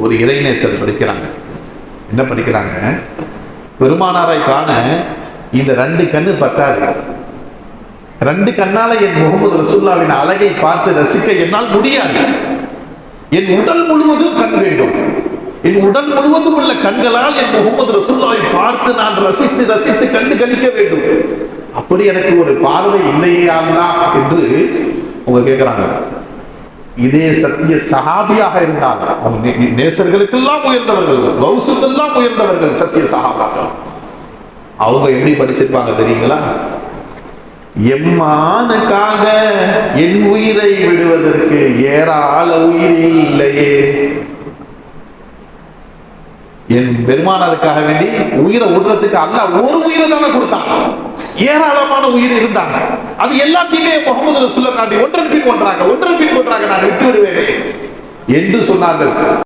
ஒரு இறைநேசர் படிக்கிறாங்க. என்ன படிக்கிறாங்க? பெருமானாரை காண இந்த 2 கண்ணு பத்தாது. 2 கண்ணால என் முகமது ரசூலுல்லாஹ்வின் அழகை பார்த்து ரசிக்க என்னால் முடியாது. என் உடல் முழுவதும் கண் வேண்டும். என் உடல் முழுவதும் உள்ள கண்களால் என் முகமது ரசூலுல்லாஹை பார்த்து நான் ரசித்து ரசித்து கண்டு கழிக்க வேண்டும். அப்படி எனக்கு ஒரு பார்வை இல்லையே அல்லாஹ் என்று அவங்க கேட்கிறாங்க. இதே சத்திய சஹாபியாக இருந்தால், அவங்க நேசர்களுக்கெல்லாம் உயர்ந்தவர்கள், கௌசுக்கெல்லாம் உயர்ந்தவர்கள் சத்திய சஹாபாக்கள். அவங்க எப்படி படிச்சிருப்பாங்க தெரியுங்களா? எம்மானுக்காக என் உயிரை விடுவதற்கு ஏராள உயிர் இல்லையே. என் பெருமானாருக்காக வேண்டி உயிரை விடுறதுக்கு அல்லாஹ் ஒரு உயிரை தானே கொடுத்தாங்க. ஏராளமான உயிர் இருந்தாங்க. அது எல்லாத்தையுமே முகமது ரசூலுல்லாஹ் காட்டி ஒன்றன் பின் ஒன்றாக நான் விட்டு விடுவேன் என்று சொன்னார்கள்.